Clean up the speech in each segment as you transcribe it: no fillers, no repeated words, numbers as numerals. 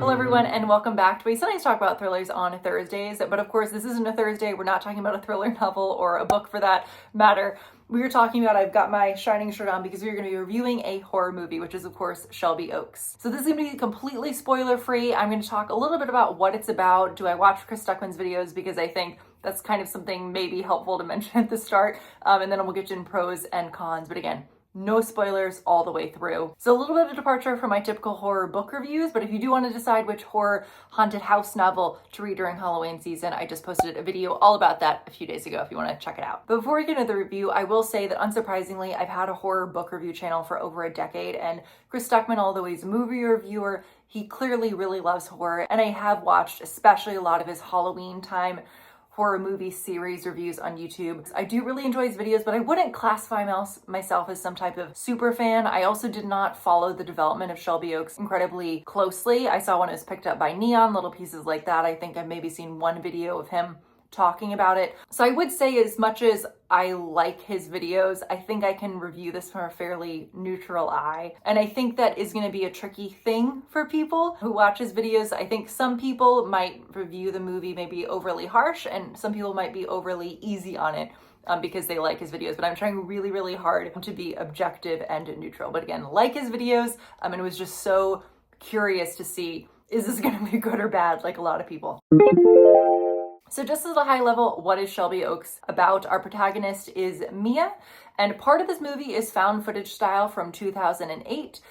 Hello everyone and welcome back to We Sometimes Talk About Thrillers on Thursdays, but of course this isn't a Thursday. We're not talking about a thriller novel or a book for that matter. We were talking about, I've got my Shining shirt on because we're going to be reviewing a horror movie, which is of course Shelby OAKS. So this is going to be completely spoiler free. I'm going to talk a little bit about what it's about. Do I watch Chris Stuckman's videos? Because I think that's kind of something maybe helpful to mention at the start. And then we'll get in pros and cons. But again, no spoilers all the way through. So a little bit of a departure from my typical horror book reviews, but if you do want to decide which horror haunted house novel to read during Halloween season, I just posted a video all about that a few days ago if you want to check it out. But before we get into the review, I will say that unsurprisingly, I've had a horror book review channel for over a decade, and Chris Stuckman, although he's a movie reviewer, he clearly really loves horror, and I have watched especially a lot of his Halloween time horror movie series reviews on YouTube. I do really enjoy his videos, but I wouldn't classify myself as some type of super fan. I also did not follow the development of Shelby OAKS incredibly closely. I saw when it was picked up by Neon, little pieces like that. I think I've maybe seen one video of him talking about it. So I would say as much as I like his videos, I think I can review this from a fairly neutral eye. And I think that is going to be a tricky thing for people who watch his videos. I think some people might review the movie maybe overly harsh, and some people might be overly easy on it because they like his videos. But I'm trying really, really hard to be objective and neutral. But again, like his videos, and was just so curious to see, is this going to be good or bad, like a lot of people. So just at a high level, what is Shelby OAKS about? Our protagonist is Mia, and part of this movie is found footage style from 2008.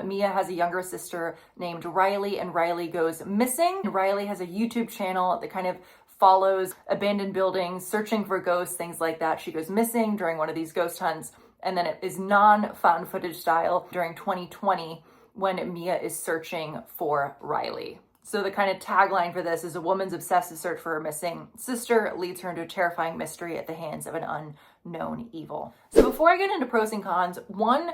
Mia has a younger sister named Riley, and Riley goes missing. Riley has a YouTube channel that kind of follows abandoned buildings, searching for ghosts, things like that. She goes missing during one of these ghost hunts, and then it is non-found footage style during 2020 when Mia is searching for Riley. So the kind of tagline for this is a woman's obsessive search for her missing sister leads her into a terrifying mystery at the hands of an unknown evil. So before I get into pros and cons, one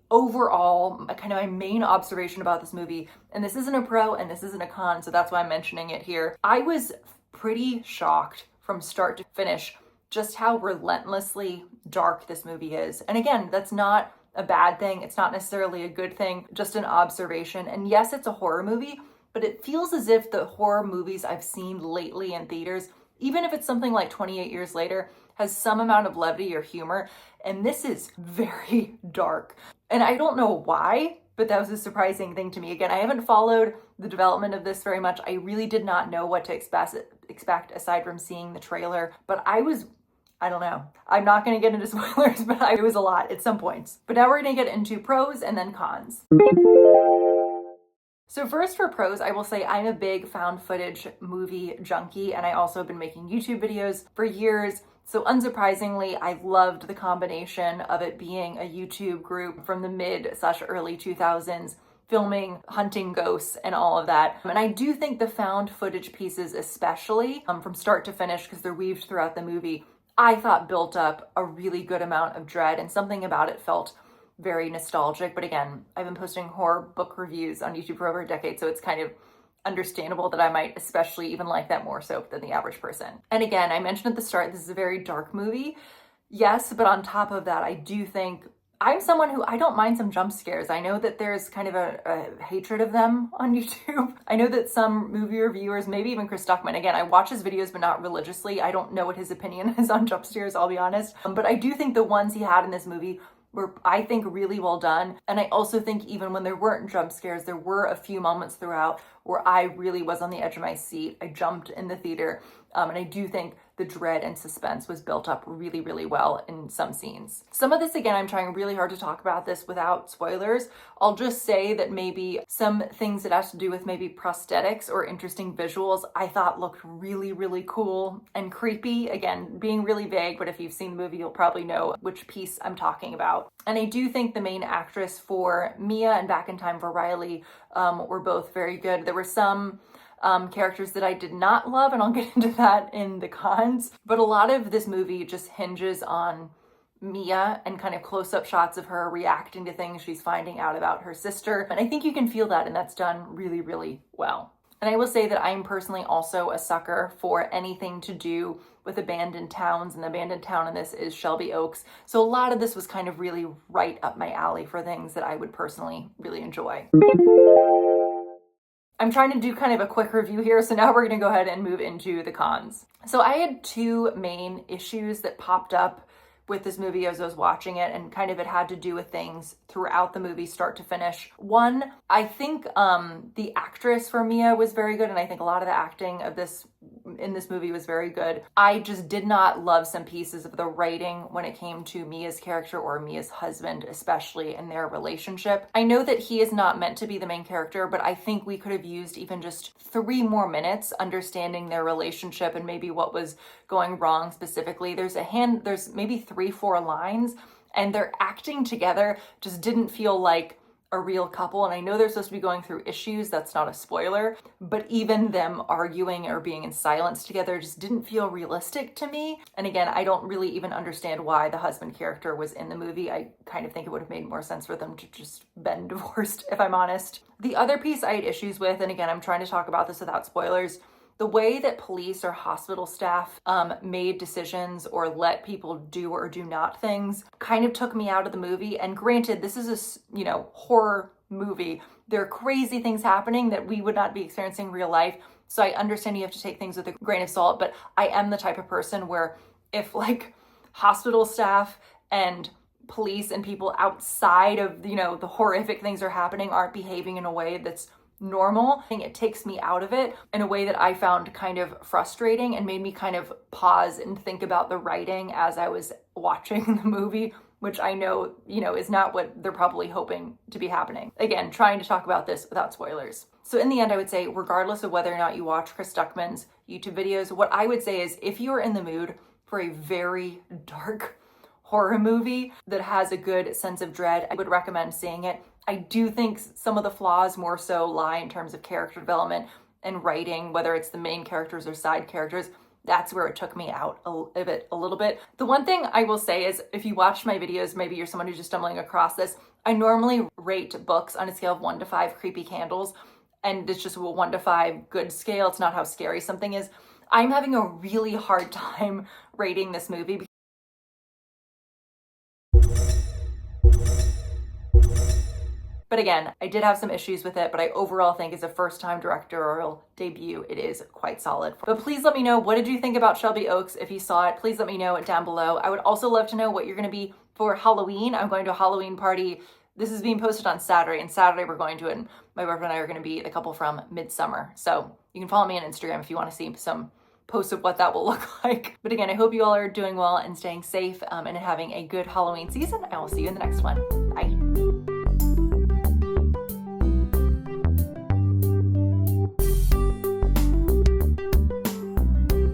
overall kind of my main observation about this movie, and this isn't a pro and this isn't a con, so that's why I'm mentioning it here. I was pretty shocked from start to finish just how relentlessly dark this movie is. And again, that's not a bad thing. It's not necessarily a good thing, just an observation. And yes, it's a horror movie, but it feels as if the horror movies I've seen lately in theaters, even if it's something like 28 years later, has some amount of levity or humor. And this is very dark. And I don't know why, but that was a surprising thing to me. Again, I haven't followed the development of this very much. I really did not know what to expect aside from seeing the trailer, but I don't know. I'm not going to get into spoilers, but it was a lot at some points. But now we're going to get into pros and then cons. So first for pros, I will say I'm a big found footage movie junkie, and I also have been making YouTube videos for years. So unsurprisingly, I've loved the combination of it being a YouTube group from the mid/early 2000s, filming, hunting ghosts and all of that. And I do think the found footage pieces especially, from start to finish, because they're weaved throughout the movie, I thought built up a really good amount of dread, and something about it felt very nostalgic. But again, I've been posting horror book reviews on YouTube for over a decade, so it's kind of understandable that I might especially even like that more so than the average person. And again, I mentioned at the start, this is a very dark movie. Yes, but on top of that, I do think I'm someone who, I don't mind some jump scares. I know that there's kind of a hatred of them on YouTube. I know that some movie reviewers, maybe even Chris Stuckman, again, I watch his videos, but not religiously. I don't know what his opinion is on jump scares, I'll be honest. But I do think the ones he had in this movie were, I think, really well done. And I also think even when there weren't jump scares, there were a few moments throughout where I really was on the edge of my seat. I jumped in the theater. And I do think the dread and suspense was built up really, really well in some scenes. Some of this, again, I'm trying really hard to talk about this without spoilers. I'll just say that maybe some things that has to do with maybe prosthetics or interesting visuals, I thought looked really, really cool and creepy. Again, being really vague, but if you've seen the movie, you'll probably know which piece I'm talking about. And I do think the main actress for Mia and Back in Time for Riley were both very good. There were some characters that I did not love, and I'll get into that in the cons. But a lot of this movie just hinges on Mia and kind of close-up shots of her reacting to things she's finding out about her sister. And I think you can feel that, and that's done really, really well. And I will say that I'm personally also a sucker for anything to do with abandoned towns, and the abandoned town in this is Shelby OAKS. So a lot of this was kind of really right up my alley for things that I would personally really enjoy. I'm trying to do kind of a quick review here, so now we're gonna go ahead and move into the cons. So I had two main issues that popped up with this movie as I was watching it, and kind of it had to do with things throughout the movie, start to finish. One, I think the actress for Mia was very good, and I think a lot of the acting of in this movie was very good. I just did not love some pieces of the writing when it came to Mia's character or Mia's husband, especially in their relationship. I know that he is not meant to be the main character, but I think we could have used even just 3 more minutes understanding their relationship and maybe what was going wrong specifically. There's maybe 3-4 lines, and their acting together just didn't feel like a real couple. And I know they're supposed to be going through issues, that's not a spoiler, but even them arguing or being in silence together just didn't feel realistic to me. And again, I don't really even understand why the husband character was in the movie. I kind of think it would have made more sense for them to just been divorced, if I'm honest. The other piece I had issues with, and again, I'm trying to talk about this without spoilers, the way that police or hospital staff made decisions or let people do or do not things kind of took me out of the movie. And granted, this is a horror movie. There are crazy things happening that we would not be experiencing in real life. So I understand you have to take things with a grain of salt, but I am the type of person where if like hospital staff and police and people outside of, the horrific things are happening aren't behaving in a way that's normal, I think it takes me out of it in a way that I found kind of frustrating and made me kind of pause and think about the writing as I was watching the movie, which I know, is not what they're probably hoping to be happening. Again, trying to talk about this without spoilers. So in the end, I would say, regardless of whether or not you watch Chris Duckman's YouTube videos, what I would say is if you are in the mood for a very dark horror movie that has a good sense of dread, I would recommend seeing it. I do think some of the flaws more so lie in terms of character development and writing, whether it's the main characters or side characters. That's where it took me out a little bit. The one thing I will say is if you watch my videos, maybe you're someone who's just stumbling across this, I normally rate books on a scale of 1 to 5 creepy candles, and it's just a 1 to 5 good scale. It's not how scary something is. I'm having a really hard time rating this movie. But again, I did have some issues with it, but I overall think as a first-time directorial debut, it is quite solid. But please let me know, what did you think about Shelby Oaks? If you saw it, please let me know it down below. I would also love to know what you're gonna be for Halloween. I'm going to a Halloween party. This is being posted on Saturday, and Saturday we're going to it, and my boyfriend and I are gonna be the couple from Midsummer. So you can follow me on Instagram if you wanna see some posts of what that will look like. But again, I hope you all are doing well and staying safe and having a good Halloween season. I will see you in the next one. Bye.